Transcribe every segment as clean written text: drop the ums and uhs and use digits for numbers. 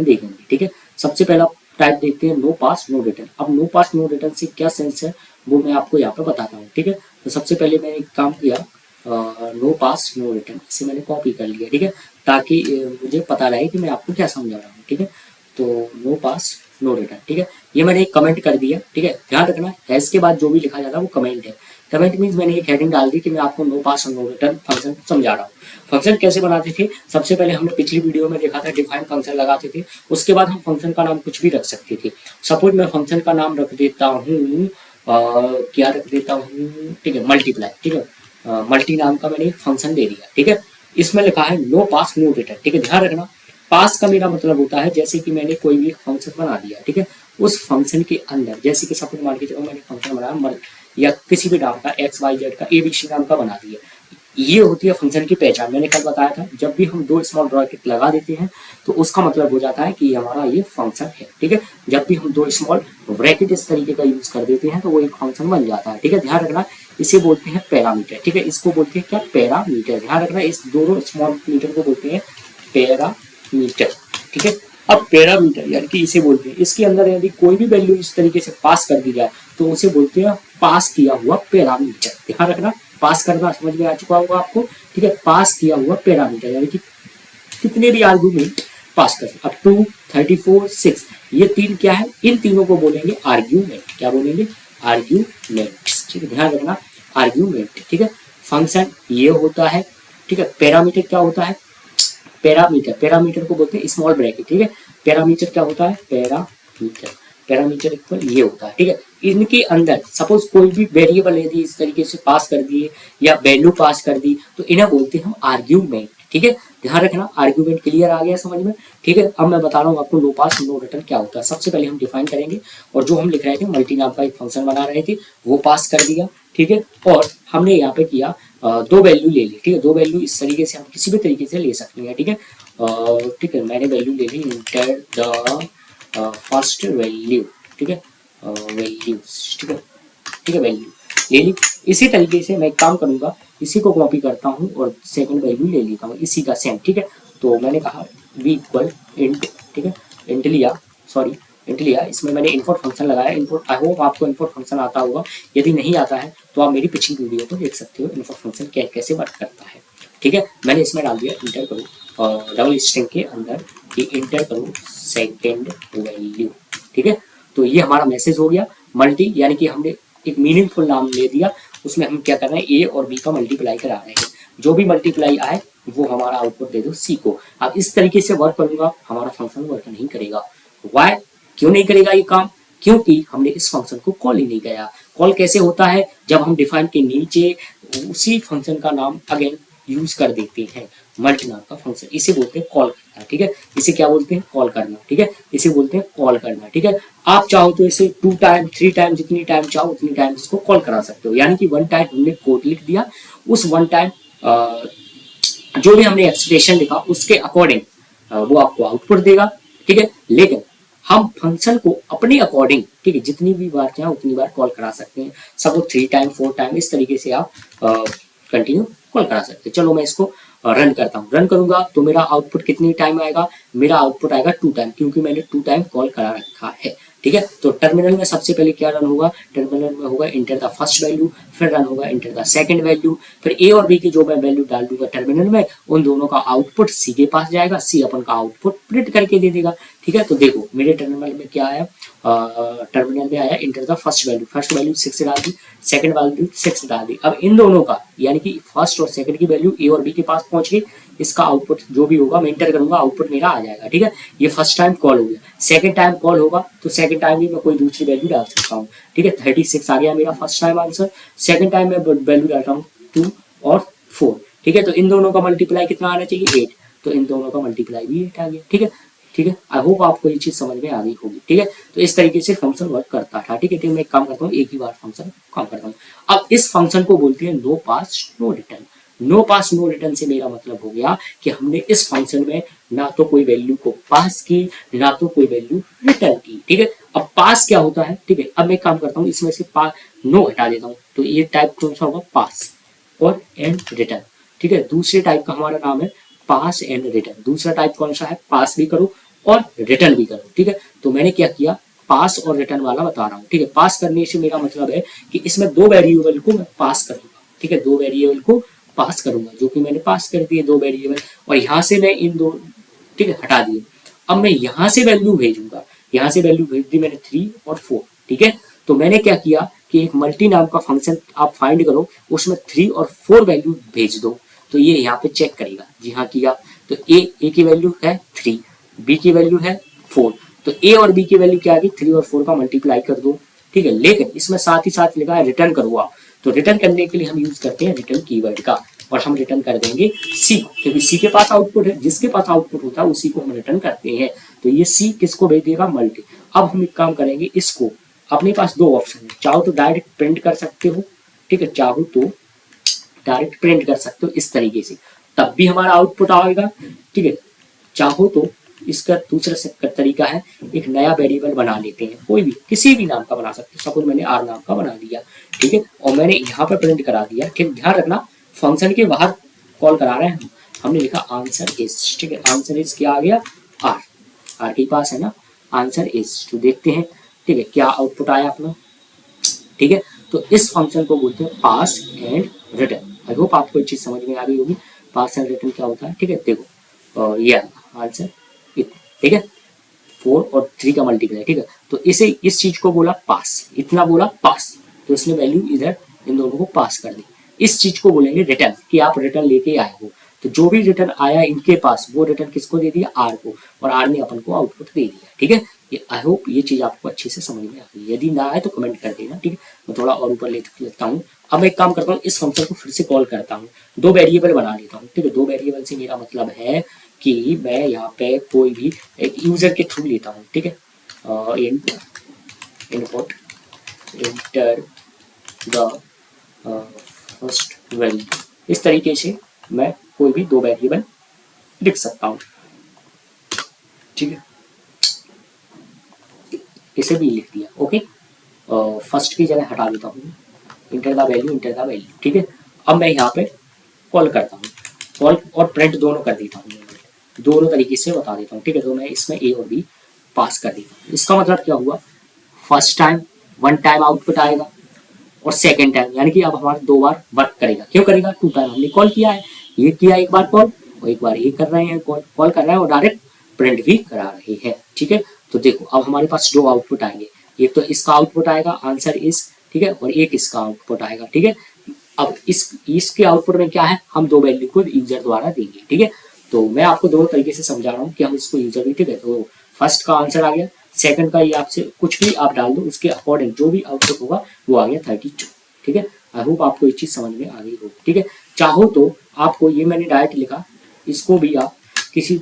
में देखेंगे। ठीक है, सबसे पहला टाइप देखते हैं नो पास नो रिटर्न। अब नो पास नो रिटर्न से क्या सेंस है वो मैं आपको यहाँ पे बताता हूँ। ठीक है, तो सबसे पहले मैंने एक काम किया, नो पास नो रिटर्न, इसे मैंने कॉपी कर लिया। ठीक है, ताकि मुझे पता रहे कि मैं आपको क्या समझा रहा हूँ। ठीक है, तो नो पास नो रिटर्न। ठीक है, ये मैंने एक कमेंट कर दिया। ठीक है, ध्यान रखना हैश के बाद जो भी लिखा जाता है वो कमेंट है। कमेंट मीन्स मैंने एक हेडिंग डाल दी कि मैं आपको नो पास और नो रिटर्न फंक्शन समझा रहा हूँ। फंक्शन कैसे बनाते थे, सबसे पहले हमने पिछली वीडियो में देखा था, डिफाइन फंक्शन लगाते थे। उसके बाद हम फंक्शन का नाम कुछ भी रख सकते थे। सपोज मैं फंक्शन का नाम रख देता हूँ, क्या रख देता हूँ, ठीक है, मल्टीप्लाई। ठीक है, मल्टी नाम का मैंने एक फंक्शन दे दिया। ठीक है, इसमें लिखा है नो पास नो रिटर्न। ठीक है, ध्यान रखना, पास का मेरा मतलब होता है जैसे कि मैंने कोई भी फंक्शन बना दिया। ठीक है, उस फंक्शन के अंदर, जैसे कि सपोज मान के चलो मैंने फंक्शन बनाया या किसी भी नाम का एक्स वाई जेड का एबीसी नाम का बना दिया, ये होती है फंक्शन की पहचान। मैंने कल बताया था, जब भी हम दो स्मॉल ब्रैकेट लगा देते हैं तो उसका मतलब हो जाता है कि हमारा ये फंक्शन है। ठीक है, जब भी हम दो स्मॉल ब्रैकेट इस तरीके का यूज कर देते हैं तो वो एक फंक्शन बन जाता है। ठीक है, ध्यान रखना, इसे बोलते हैं पैरामीटर। ठीक है, इसको बोलते हैं क्या, पैरामीटर। ध्यान रखना, इस दोनों स्मॉल मीटर को बोलते हैं पैरामीटर। ठीक है, अब पैरामीटर यानी कि इसे बोलते हैं, इसके अंदर यदि कोई भी वैल्यू इस तरीके से पास कर दी जाए तो उसे बोलते हैं पास किया हुआ पैरामीटर। ध्यान रखना, पास करना समझ में आ चुका होगा आपको। ठीक है, पास किया हुआ पैरामीटर यानी कि कितने भी आर्गुमेंट पास कर सकते, अप टू 34 6, ये तीन क्या है, इन तीनों को बोलेंगे आर्ग्यूमेंट। क्या बोलेंगे, आर्ग्यूमेंट। ठीक है, ध्यान रखना, आर्ग्यूमेंट। ठीक है, फंक्शन ये होता है। ठीक है, पैरामीटर क्या होता है, पैरामीटर, पैरामीटर को बोलते हैं स्मॉल ब्रैकेट। ठीक है, पैरामीटर क्या होता है, पैरामीटर, पैरामीटर इक्वल ये होता है। ठीक है, इनके अंदर सपोज कोई भी वेरिएबल यदि इस तरीके से पास कर दिए या वैल्यू पास कर दी तो इन्हें बोलते हैं हम आर्ग्यूमेंट। ठीक है, ध्यान रखना, आर्ग्यूमेंट क्लियर आ गया समझ में। ठीक है, अब मैं बता रहा हूँ आपको नो पास नो रिटर्न क्या होता है। सबसे पहले हम डिफाइन करेंगे, और जो हम लिख रहे थे मल्टी नाम का एक फंक्शन बना रहे थे वो पास कर दिया। ठीक है, और हमने यहाँ पे किया दो वैल्यू ले ली। ठीक है, दो वैल्यू इस तरीके से हम किसी भी तरीके से ले सकते हैं। ठीक है, ठीक है, मैंने वैल्यू ले ली, इंटर द फर्स्ट वैल्यू। ठीक है, वैल्यूज। ठीक है, ठीक है, वैल्यू ले ली। इसी तरीके से मैं एक काम करूंगा, इसी को कॉपी करता हूँ और सेकंड वैल्यू ले लेता हूँ इसी का सेम। ठीक है, तो मैंने कहा वी इक्वल इंट। ठीक है, इंट लिया, सॉरी इंट लिया, इसमें मैंने इनपुट फंक्शन लगाया। इनपुट, आई होप आपको इनपुट फंक्शन आता होगा, यदि नहीं आता है तो आप मेरी पिछली वीडियो को देख सकते हो, इनपुट फंक्शन कैसे वर्क करता है। ठीक है, मैंने इसमें डाल दिया इंटर करो डबल स्ट्रिंग के अंदर कि इंटर करो सेकेंड वैल्यू। ठीक है, तो ये हमारा मैसेज हो गया मल्टी, यानी कि हमने एक मीनिंगफुल नाम ले दिया, उसमें हम क्या कर रहे हैं, ए और बी का मल्टीप्लाई करा रहे हैं, जो भी मल्टीप्लाई आए वो हमारा आउटपुट दे दो सी को। अब इस तरीके से वर्क करूंगा, हमारा फंक्शन वर्क नहीं करेगा। वाई, क्यों नहीं करेगा ये काम, क्योंकि हमने इस फंक्शन को कॉल ही नहीं किया। कॉल कैसे होता है, जब हम डिफाइन के नीचे उसी फंक्शन का नाम अगेन यूज कर देते हैं, मल्टी नाम का फंक्शन, इसे बोलते हैं कॉल करना। ठीक है, इसे क्या बोलते हैं, कॉल करना। ठीक है, इसे बोलते हैं कॉल करना। ठीक है, आप चाहो तो इसे 2 टाइम 3 टाइम जितनी टाइम चाहो उतनी टाइम इसको कॉल करा सकते हो, यानी कि 1 टाइम हमने कोड लिख दिया, उस 1 टाइम जो भी हमने एक्सप्रेशन लिखा उसके अकॉर्डिंग वो आपको आउटपुट देगा। ठीक है, लेकिन हम फंक्शन को अपने अकॉर्डिंग, ठीक है, जितनी भी बार चाहे उतनी बार कॉल करा सकते हैं। सपोज 3 टाइम 4 टाइम इस तरीके से आप कंटिन्यू कॉल करा सकते हैं। चलो मैं इसको रन करता हूँ, रन करूंगा तो मेरा आउटपुट कितनी टाइम आएगा, मेरा आउटपुट आएगा 2 टाइम, क्योंकि मैंने 2 टाइम कॉल करा रखा है। ठीक है, तो टर्मिनल में सबसे पहले क्या रन होगा, टर्मिनल में होगा इंटर द फर्स्ट वैल्यू, फिर रन होगा इंटर द सेकंड वैल्यू, फिर ए और बी की जो मैं वैल्यू डाल दूंगा टर्मिनल में, उन दोनों का आउटपुट सी के पास जाएगा, सी अपन का आउटपुट प्रिंट करके दे देगा। ठीक है, तो देखो मेरे टर्मिनल में क्या आया, टर्मिनल में आया इंटर द फर्स्ट वैल्यू 6 डाल दी, सेकंड वैल्यू 6 डाल दी। अब इन दोनों का यानी कि फर्स्ट और सेकंड की वैल्यू ए और बी के पास पहुंच गई, इसका आउटपुट जो भी होगा मैं इंटर करूंगा, आउटपुट मेरा आ जाएगा। ठीक है, ये फर्स्ट टाइम कॉल हो गया, सेकंड टाइम कॉल होगा तो सेकंड टाइम भी मैं कोई दूसरी वैल्यू डाल सकता हूँ। ठीक है, 36 आ गया मेरा first time answer. Second time मैं वैल्यू डालता हूँ 2 और 4। ठीक है, तो इन दोनों का मल्टीप्लाई कितना आना चाहिए, 8, तो इन दोनों का मल्टीप्लाई भी 8 आ गया। ठीक है, ठीक है, आई होप आपको ये चीज समझ में आ गई होगी। ठीक है, तो इस तरीके से फंक्शन वर्क करता था। ठीक है, तो मैं एक काम करता हूँ, एक ही बार फंक्शन काम करता हूँ। अब इस फंक्शन को बोलते हैं no pass no return. No pass no return से मेरा मतलब हो गया कि हमने इस फंक्शन में ना तो कोई वैल्यू को पास की, ना तो कोई वैल्यू रिटर्न की। ठीक है, अब पास क्या होता है, ठीक है, अब मैं काम करता हूँ, इसमें से नो हटा देता हूँ, तो ये टाइप कौन सा होगा, पास और एंड रिटर्न। ठीक है, दूसरे टाइप का हमारा नाम है पास एंड रिटर्न। दूसरा टाइप कौन सा है, पास भी करो और रिटर्न भी करो, ठीक है। तो मैंने क्या किया, पास और रिटर्न वाला बता रहा हूँ, ठीक है। पास करने से मेरा मतलब है कि इसमें दो वेरिएबल को मैं पास करूंगा, ठीक है, दो वेरिएबल को पास करूंगा, जो कि मैंने पास कर दिए दो वेरिएबल, और यहाँ से मैं इन दो, ठीक है, हटा दिए। अब मैं यहाँ से वैल्यू भेजूंगा, यहाँ से वैल्यू भेज दी मैंने 3 और 4, ठीक है। तो मैंने क्या किया कि एक मल्टी नाम का फंक्शन आप फाइंड करो, उसमें 3 और 4 वैल्यू भेज दो, तो ये यहाँ पे चेक करेगा। जी हाँ किया, तो ए की वैल्यू है 3, बी की वैल्यू है 4, तो ए और बी की वैल्यू क्या आ गई, 3 और 4 का मल्टीप्लाई कर दो, ठीक है। लेकिन इसमें साथ ही साथ लिखा है रिटर्न करो आप, तो रिटर्न करने के लिए हम यूज करते हैं रिटर्न कीवर्ड का, और हम रिटर्न कर देंगे सी, क्योंकि सी के पास आउटपुट है, जिसके पास आउटपुट होता है उसी को हम रिटर्न करते हैं। तो ये सी किसको भेज देगा, मल्टी। अब हम एक काम करेंगे, इसको अपने पास दो ऑप्शन है, चाहो तो डायरेक्ट प्रिंट कर सकते हो, ठीक है, चाहो तो डायरेक्ट प्रिंट कर सकते हो इस तरीके से, तब भी हमारा आउटपुट आएगा, ठीक है। चाहो तो इसका दूसरा तरीका है, एक नया वेरिएबल बना लेते हैं, कोई भी किसी भी नाम का बना सकते हैं, सपोज मैंने आर नाम का बना दिया, ठीक है, और मैंने यहाँ पर प्रिंट करा दिया, ठीक, ध्यान रखना फंक्शन के बाहर कॉल करा रहे हैं, हमने लिखा आंसर इज, ठीक है, आंसर इज क्या आ गया, आर, आर के पास है ना आंसर इज, तो देखते हैं, ठीक है, क्या आउटपुट आया अपना, ठीक है। तो इस फंक्शन को बोलते हैं पास एंड रिटर्न। आई होप आपको एक चीज समझ में आ गई होगी, पास एंड रिटर्न क्या होता है, ठीक है। देखो ये आंसर, ठीक है, 4 और 3 का मल्टीप्लाई, ठीक है। तो इसे इस चीज को बोला पास, इतना बोला पास, तो इसने वैल्यू इधर इन दोनों को पास कर दी। इस चीज को बोलेंगे रिटर्न, कि आप रिटर्न लेके आए हो, तो जो भी रिटर्न आया इनके पास वो रिटर्न किसको दे दिया, आर को, और आर ने अपन को आउटपुट दे दिया, ठीक है। ये आई होप ये चीज आपको अच्छे से समझ में आ गई, यदि ना आए तो कमेंट कर देना, ठीक है। मैं थोड़ा और ऊपर लेता हूँ। अब मैं एक काम करता हूँ, इस फंक्शन को फिर से कॉल करता हूँ, दो वेरिएबल बना लेता हूँ, ठीक है। दो वेरिएबल से मेरा मतलब है कि मैं यहाँ पे कोई भी एक यूजर के थ्रू लेता हूँ, ठीक है, int input enter the first value, इस तरीके से मैं कोई भी दो वेरिएबल लिख सकता हूँ, ठीक है, इसे भी लिख दिया, ओके। फर्स्ट की जगह हटा देता हूँ, इंटर द वैल्यू, ठीक है। अब मैं यहाँ पे कॉल करता हूँ, कॉल और प्रिंट दोनों कर देता हूँ, दोनों तरीके से बता देता हूँ, ठीक है। तो मैं इसमें ए और बी पास कर देता हूँ। इसका मतलब क्या हुआ, first time one time output आएगा, और सेकेंड टाइम यानी कि अब हमारा दो बार वर्क करेगा, क्यों करेगा, टू टाइम हमने कॉल किया है, ये किया एक बार कॉल, और एक बार ये कर रहे हैं कॉल कर रहे हैं, और डायरेक्ट प्रिंट भी करा रहे हैं, ठीक है। तो देखो अब हमारे पास दो आउटपुट आएंगे, एक तो इसका आउटपुट आएगा आंसर इस, ठीक है, और एक इसका आउटपुट आएगा, ठीक है। अब इसके आउटपुट में क्या है, हम दो वैल्यू को यूजर द्वारा देंगे, ठीक है। तो मैं आपको दोनों तरीके से समझा रहा हूँ कि हम इसको यूजर भी, ठीक है। तो फर्स्ट का आंसर आ गया, सेकंड का ये आपसे कुछ भी आप डाल दो, उसके अकॉर्डिंग जो भी आउटपुट होगा वो आ गया 32, ठीक है। आई होप आपको ये चीज समझ में आ गई होगी, ठीक है। चाहो तो आपको ये मैंने डायरेक्ट लिखा, इसको भी आप किसी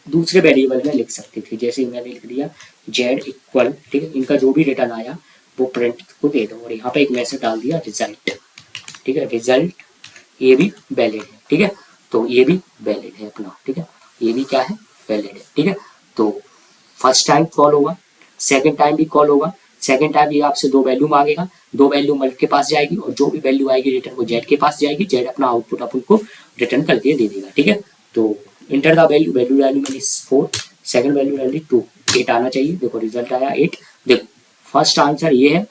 दूसरे वेरिएबल में लिख सकते थे, जैसे मैंने लिख दिया जेड इक्वल, ठीक है, इनका जो भी रिटर्न आया वो प्रिंट को दे दो, और यहाँ पे एक मैसेज डाल दिया रिजल्ट, ठीक है, रिजल्ट ये भी वैलिड है, ठीक है। तो ये भी वैलिड है अपना, ठीक है, ये भी क्या है, वैलिड है, ठीक है। तो फर्स्ट टाइम कॉल होगा, सेकंड टाइम भी कॉल होगा, सेकंड टाइम ये आपसे दो वैल्यू मांगेगा, दो वैल्यू मल्ट के पास जाएगी, और जो भी वैल्यू आएगी रिटर्न वो जेड के पास जाएगी, जेड अपना आउटपुट अपन को रिटर्न करके दे देगा, ठीक है। तो इंटर द वैल्यू, वैल्यू मैंने 4, सेकंड वैल्यू वैल्यू 2, 8 आना चाहिए, देखो रिजल्ट आया 8, देखो फर्स्ट आंसर ये है,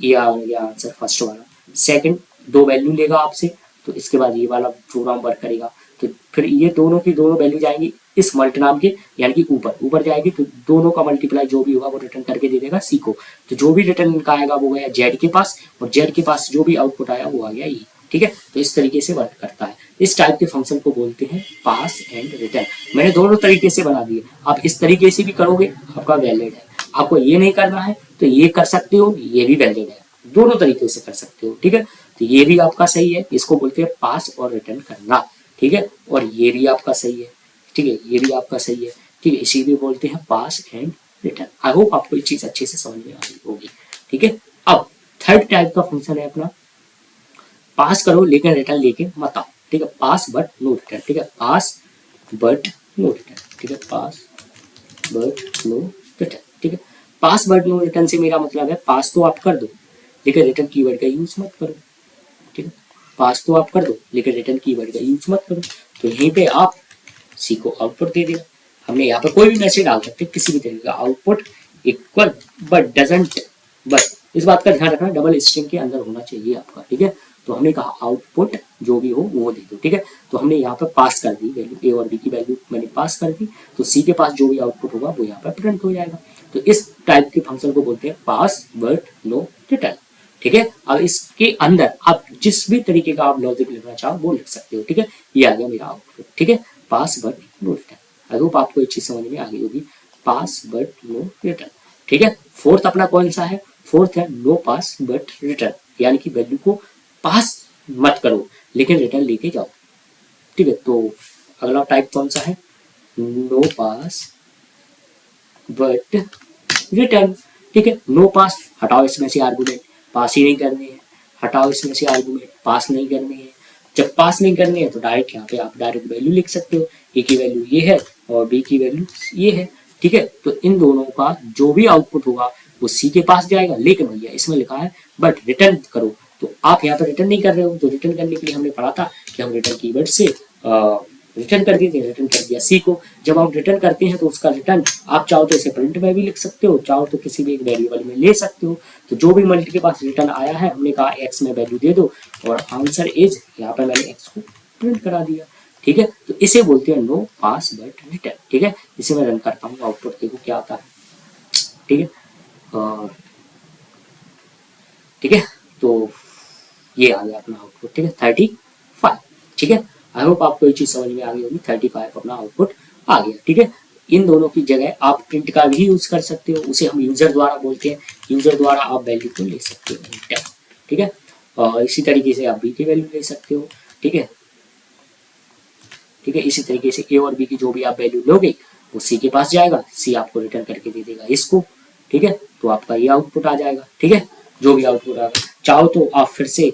ये आ गया आंसर फर्स्ट वाला, सेकंड दो वैल्यू लेगा आपसे, तो इसके बाद ये वाला प्रोग्राम वर्क करेगा, तो फिर ये दोनों की दोनों वैल्यू जाएंगी इस मल्ट नाम के, यानी कि ऊपर जाएगी, तो दोनों का मल्टीप्लाई जो भी होगा वो रिटर्न करके दे देगा सी को, तो जो भी रिटर्न इनका आएगा वो गया जेड के पास, और जेड के पास जो भी आउटपुट आया वो आ गया ये, ठीक है। तो इस तरीके से वर्क करता है, इस टाइप के फंक्शन को बोलते हैं पास एंड रिटर्न। मैंने दोनों तरीके से बना दिए, आप इस तरीके से भी करोगे आपका वैलिड है, आपको ये नहीं करना है तो ये कर सकते हो, ये भी वैलिड है, दोनों तरीके से कर सकते हो, ठीक है। तो ये भी आपका सही है, इसको बोलते हैं पास और रिटर्न करना, ठीक है, और ये भी आपका सही है, ठीक है, ये भी आपका सही है, ठीक है, इसी भी बोलते हैं पास एंड रिटर्न। आई होप आपको ये चीज अच्छे से समझ में आ रही होगी, ठीक है। अब थर्ड टाइप का फंक्शन है अपना, पास करो लेकिन रिटर्न लेके मत आओ, ठीक है, पास बट नो रिटर्न, ठीक है, पास बट नो रिटर्न, ठीक है, पास बट नो रिटर्न, ठीक है। पास बट नो रिटर्न से मेरा मतलब है पास तो आप कर दो लेकिन रिटर्न कीवर्ड का यूज मत करो, ठीक है, पास तो आप कर दो लेकिन रिटर्न कीवर्ड का यूज मत करो, तो यहीं पे आप सी को आउटपुट दे देगा। हमने यहाँ पर कोई भी मैसेज डाल सकते किसी भी तरीके का, output equal but doesn't, but इस बात का ध्यान रखना डबल स्ट्रिंग के अंदर होना चाहिए आपका, ठीक है। तो हमने कहा आउटपुट जो भी हो वो दे दो, ठीक है। तो हमने यहाँ पर पास कर दी वैल्यू, ए और बी की वैल्यू मैंने पास कर दी, तो सी के पास जो भी आउटपुट होगा वो यहाँ पर प्रिंट हो जाएगा। तो इस टाइप के फंक्शन को बोलते हैं पास बट नो रिटर्न, ठीक है। अब इसके अंदर आप जिस भी तरीके का आप लॉजिक लिखना चाहो वो लिख सकते हो, ठीक है। ये आ गया मेरा आउटपुट, ठीक है, pass but no return. I hope आपको ये चीज समझ में आ गई होगी, पास बट नो रिटर्न, ठीक है। फोर्थ अपना कौन सा है, फोर्थ है नो पास बट रिटर्न, यानी कि वैल्यू को पास मत करो लेकिन रिटर्न लेके जाओ, ठीक है। तो अगला टाइप कौन सा है, नो पास बट रिटर्न, ठीक है। नो पास, हटाओ इसमें से आर्गुमेंट, पास ही नहीं करने हैं, हटाओ इसमें से आर्गुमेंट, पास नहीं करने हैं। जब पास नहीं करने हैं तो डायरेक्ट यहाँ पे आप डायरेक्ट वैल्यू लिख सकते हो, ए की वैल्यू ये है और बी की वैल्यू ये है, ठीक है। तो इन दोनों का जो भी आउटपुट होगा वो सी के पास जाएगा, लेकिन भैया इसमें लिखा है बट रिटर्न करो, तो आप यहाँ पर रिटर्न नहीं कर रहे हो। तो रिटर्न करने के लिए हमने पढ़ा था कि हम रिटर्न कीवर्ड से रिटर्न कर दिए, रिटर्न कर दिया सी को। जब आप रिटर्न करते हैं तो उसका रिटर्न आप चाहो तो इसे प्रिंट में भी लिख सकते हो, चाहो तो किसी भी एक वेरिएबल में ले सकते हो। तो जो भी मल्टी के पास रिटर्न आया है हमने कहा एक्स में वैल्यू दे दो और आंसर इज, यहाँ पर मैंने एक्स को प्रिंट करा दिया, ठीक है। तो इसे बोलते हैं नो पास बट रिटर्न, ठीक है। इसे मैं रन करता हूँ, आउटपुट देखो क्या आता है, ठीक है। ठीक है, तो ये आ गया अपना आउटपुट, ठीक है, 35, ठीक है। आई होप आपको ये चीज समझ में आ गई होगी, 35 अपना आउटपुट आ गया, ठीक है। इन दोनों की जगह आप प्रिंट का भी यूज कर सकते हो, उसे हम यूजर द्वारा बोलते हैं, यूजर द्वारा आप वैल्यू को ले सकते हो, ठीक है। और इसी तरीके से आप बी की वैल्यू ले सकते हो, ठीक है, ठीक है। इसी तरीके से ए और बी की जो भी आप वैल्यू लोगे वो सी के पास जाएगा, सी आपको रिटर्न करके दे देगा इसको, ठीक है। तो आपका ये आउटपुट आ जाएगा, ठीक है, जो भी आउटपुट आएगा। चाहो तो आप फिर से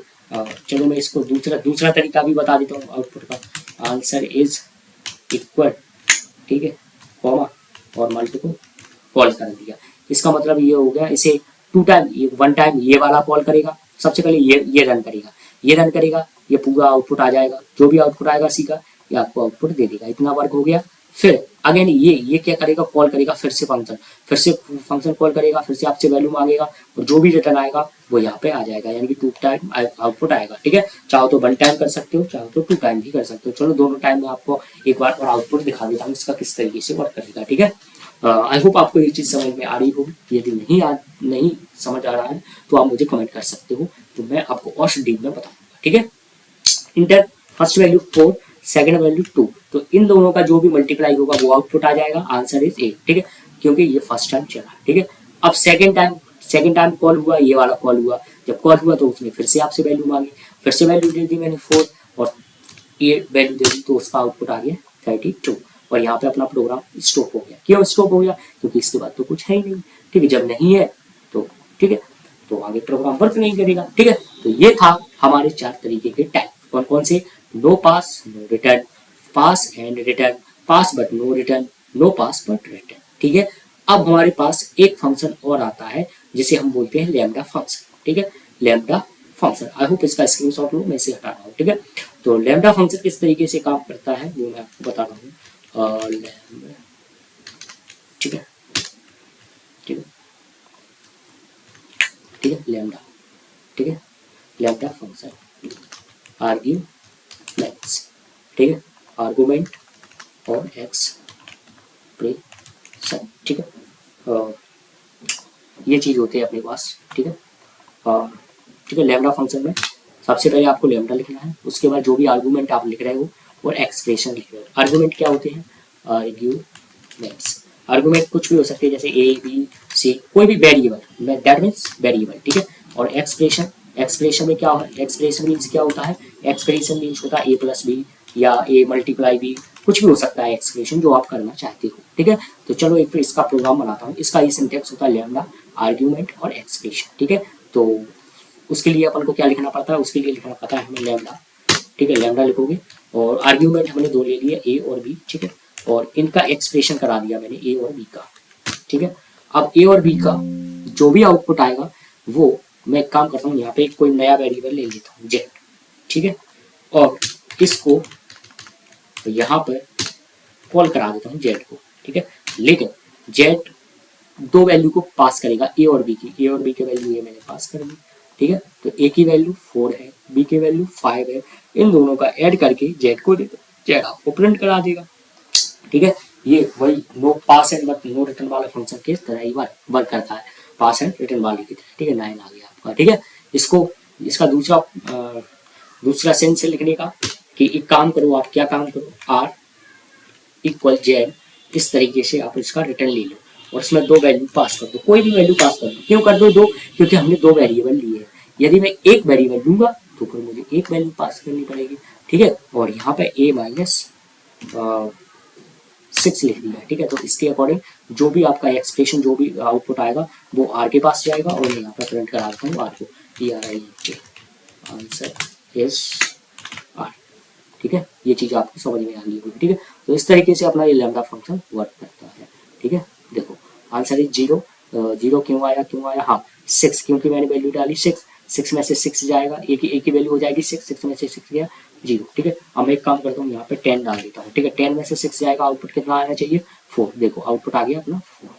चलो मैं इसको दूसरा तरीका भी बता देता हूँ आउटपुट का, आंसर इज इक्वल, ठीक है, कॉमा और मल्टी को कॉल कर दिया। इसका मतलब ये हो गया, इसे टू टाइम, वन टाइम ये वाला कॉल करेगा, सबसे पहले ये रन करेगा, ये रन करेगा, ये पूरा आउटपुट आ जाएगा, जो भी आउटपुट आएगा सी का ये आपको आउटपुट दे देगा। इतना वर्क हो गया। फिर अगेन ये क्या करेगा, कॉल करेगा फिर से फंक्शन कॉल करेगा, फिर से आपसे वैल्यू मांगेगा और जो भी रिटर्न आएगा वो यहाँ पे आ जाएगा, यानी कि 2 टाइम आउटपुट आएगा, ठीक है। चाहो तो 1 टाइम कर सकते हो, चाहो तो 2 टाइम भी कर सकते हो। चलो दोनों टाइम में आपको एक बार और आउटपुट दिखा देता हूँ इसका किस तरीके से वर्क करेगा, ठीक है। आई होप आपको ये चीज समझ में आ रही होगी। यदि नहीं समझ आ रहा है तो आप मुझे कमेंट कर सकते हो, तो मैं आपको और डीप में बताऊंगा, ठीक है। Inter first value 4, second value 2, तो इन दोनों का जो भी मल्टीप्लाई होगा वो आउटपुट आ जाएगा, आंसर इज 8, ठीक है, क्योंकि ये फर्स्ट टाइम चला, ठीक है। अब सेकंड टाइम कॉल हुआ, ये वाला कॉल हुआ, जब कॉल हुआ तो उसने फिर से आपसे वैल्यू मांगी, फिर से वैल्यू दे दी मैंने 4 और ये वैल्यू दे दी, तो उसका आउटपुट आ गया 32 और यहाँ पे अपना प्रोग्राम स्टॉप हो गया। क्यों स्टॉप हो गया, क्योंकि इसके बाद तो कुछ है ही नहीं, ठीक है। जब नहीं है तो ठीक है, तो आगे प्रोग्राम वर्क नहीं करेगा, ठीक है। तो ये था हमारे 4 तरीके के टाइप, कौन कौन से, no pass no return, pass and return, pass but no return, no pass but return, ठीक है। अब हमारे पास एक फंक्शन और आता है जिसे हम बोलते हैं लैम्डा फंक्शन, ठीक है, लैम्डा फंक्शन। आई होप इसका स्क्रीनशॉट लो, मैं इसे हटा रहा हूँ, ठीक है। तो लैम्डा फंक्शन किस तरीके से काम करता है वो मैं आपको बता रहा हूँ, ठीक है, ठीक है, ठीक है, लैम्डा, ठीक है, लैम्डा फंक्शन आर्ग्यूमेंट्स, ठीक है, आर्गुमेंट और एक्सप्रेशन, ठीक है, ये चीज होती है अपने पास, ठीक है। ठीक है, लैम्डा फंक्शन में सबसे पहले आपको लैम्डा लिखना है, उसके बाद जो भी आर्गुमेंट आप लिख रहे हो और एक्सप्रेशन लिख रहे हो। आर्गुमेंट क्या होते हैं, आर्ग्यूमेंट्स, आर्गुमेंट कुछ भी हो सकते हैं जैसे ए बी सी, कोई भी वेरिएबल, दैट मीन्स वेरिएबल, ठीक है। और एक्सप्रेशन में क्या, एक्सप्रेशन मीन्स क्या होता है, एक्सप्रेशन मीन्स होता है ए प्लस बी या ए मल्टीप्लाई बी, कुछ भी हो सकता है एक्सप्रेशन जो आप करना चाहते हो, ठीक है। तो चलो एक फिर इसका प्रोग्राम बनाता हूँ। इसका ये सिंटेक्स होता है लैम्डा, आर्ग्यूमेंट और एक्सप्रेशन, ठीक है। तो उसके लिए अपन को क्या लिखना पड़ता है, उसके लिए लिखना पड़ता है हमें लैम्डा, ठीक है, लैम्डा लिखोगे और आर्ग्यूमेंट हमने 2 ले लिए, ए और बी, ठीक है, और इनका एक्सप्रेशन करा दिया मैंने ए और बी का, ठीक है। अब ए और बी का जो भी आउटपुट आएगा वो मैं एक काम करता हूँ, यहाँ पे कोई नया वेरिएबल ले लेता हूँ जेड, ठीक है, और इसको यहाँ पर कॉल करा देता हूँ जेड को, ठीक है। लेकिन जेड दो वैल्यू को पास करेगा, ए और बी की, ए और बी की वैल्यू ये मैंने पास कर दी, ठीक है। तो ए की वैल्यू 4 है, बी की वैल्यू 5 है, इन दोनों का ऐड करके जेड को दे दो, जेड आपको प्रिंट करा देगा, ठीक है। ये वही no pass and but no return वाला फंक्शन के तरह ही वर्क करता है, पास एंड रिटर्न वाले की तरह, ठीक है। 9 आ गया आपका, ठीक है। इसको इसका दूसरा सेंस है लिखने का कि एक काम करो, आप क्या काम करो, आर इक्वल जेड, इस तरीके से आप इसका रिटर्न ले लो और इसमें दो वैल्यू पास कर दो, कोई भी वैल्यू पास कर दो। क्यों कर दो दो? क्योंकि हमने दो वेरिएबल लिए हैं। यदि मैं एक वेरिएबल लूंगा तो फिर मुझे एक वैल्यू पास करनी पड़ेगी, ठीक है। और यहाँ पे a माइनस 6 लिख दिया, ठीक है। तो इसके अकॉर्डिंग जो भी आपका एक्सप्रेशन, जो भी आउटपुट आएगा वो आर के पास जाएगा और मैं यहाँ पे प्रिंट करा देता हूँ आर को, आंसर इज आर, ठीक है। ये चीज आपको समझ में आ गई होगी, ठीक है। तो इस तरीके से अपना ये लैम्डा फंक्शन वर्क करता है, ठीक है। देखो आंसर इज 0, 0 क्यों आया, हाँ 6, क्योंकि मैंने वैल्यू डाली 6 में से 6 जाएगा, एक की वैल्यू हो जाएगी 6 में से 6 गया 0, ठीक है। अब मैं एक काम करता हूँ यहाँ पे 10 डाल देता हूँ, ठीक है। 10 में से 6 जाएगा, आउटपुट कितना आना चाहिए 4, देखो आउटपुट आ गया अपना 4,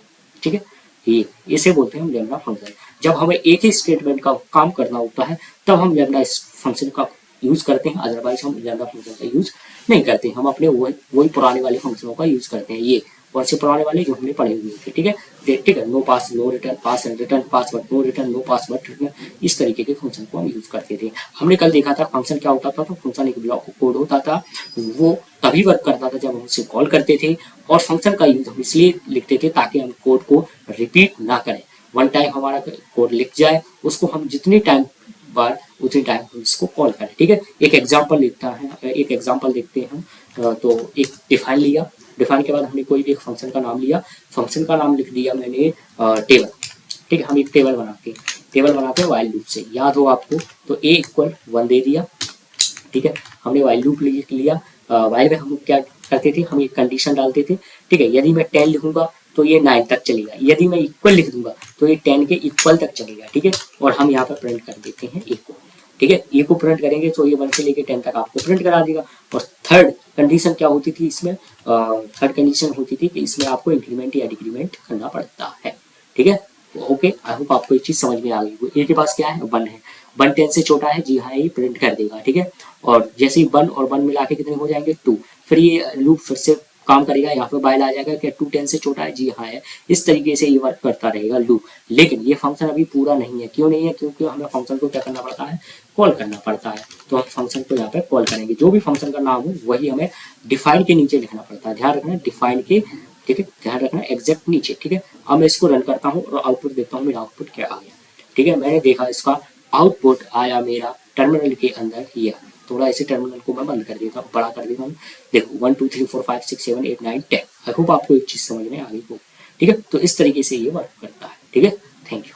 ठीक है। ये इसे बोलते हैं हम लैम्डा फंक्शन। जब हमें एक ही स्टेटमेंट का काम करना होता है तब हम लैम्डा फंक्शन का यूज करते हैं, अदरवाइज हम लैम्डा फंक्शन का यूज नहीं करते, हम अपने वही पुराने वाले फंक्शनों का यूज करते हैं, ये और से पुराने वाले जो हमने पढ़े हुए थे, ठीक है। ठीक है, no pass no return, pass and return, pass but no return, no pass but return, इस तरीके के फंक्शन को हम यूज करते थे। हमने कल देखा था फंक्शन क्या होता था, तो फंक्शन एक ब्लॉक कोड होता था, वो तभी वर्क करता था जब हम उसे कॉल करते थे, और फंक्शन का यूज हम इसलिए लिखते थे ताकि हम कोड को रिपीट ना करें। वन टाइम हमारा कोड लिख जाए, उसको हम जितनी टाइम बार उतनी टाइम हम इसको कॉल करें, ठीक है। एक एग्जांपल देखते हैं हम। तो एक डिफाइन लिया, डिफाइन के बाद हमने कोई भी एक फंक्शन का नाम लिया, फंक्शन का नाम लिख दिया मैंने टेबल, ठीक है। हम एक टेबल बनाते हैं वाइल लूप से, याद हो आपको, तो a इक्वल 1 दे दिया, ठीक है। हमने वाइल लूप लिख लिया, वाइल में हम क्या करते थे, हम एक कंडीशन डालते थे, ठीक है। यदि मैं 10 लिखूंगा तो ये 9 तक चलेगा, यदि मैं इक्वल लिख दूंगा तो ये 10 के इक्वल तक चलेगा, ठीक है। और हम यहाँ पर प्रिंट कर देते हैं ए को, ठीक है। ए को प्रिंट करेंगे तो ये 1 से लेके 10 तक आपको प्रिंट करा देगा। और थर्ड कंडीशन क्या होती थी इसमें, थर्ड कंडीशन होती थी कि इसमें आपको इंक्रीमेंट या डिक्रीमेंट करना पड़ता है, ठीक है। ओके, आई होप आपको ये चीज समझ में आ गई। ए के पास क्या है, 1 है, 1 10 से छोटा है, जी हाँ ये प्रिंट कर देगा, ठीक है। और जैसे ही 1 और 1 मिला के कितने हो जाएंगे 2, फिर ये लूप फिर से काम करेगा, यहाँ पे बाइल आ जाएगा कि 2 10 से छोटा है, जी हाँ है। इस तरीके से ये वर्क करता रहेगा लूप। लेकिन ये फंक्शन अभी पूरा नहीं है, क्यों नहीं है, क्योंकि हमें फंक्शन को क्या करना पड़ता है, कॉल करना पड़ता है। तो हम फंक्शन को यहाँ पे कॉल करेंगे, जो भी फंक्शन का नाम हो वही हमें डिफाइन के नीचे लिखना पड़ता है, ध्यान रखना डिफाइन के, ठीक है, ध्यान रखना एग्जैक्ट नीचे, ठीक है। अब मैं इसको रन करता हूँ और आउटपुट देखता हूँ मेरा आउटपुट क्या आ गया, ठीक है। मैंने देखा इसका आउटपुट आया मेरा टर्मिनल के अंदर ये, थोड़ा ऐसे टर्मिनल को मैं बंद कर देता हूँ, बड़ा कर देता हूँ, देखो 1 2 3 4 5 6 7 8 9 10। आई होप आपको एक चीज समझ में आ गई हो, ठीक है। तो इस तरीके से ये वर्क करता है, ठीक है। Thank you.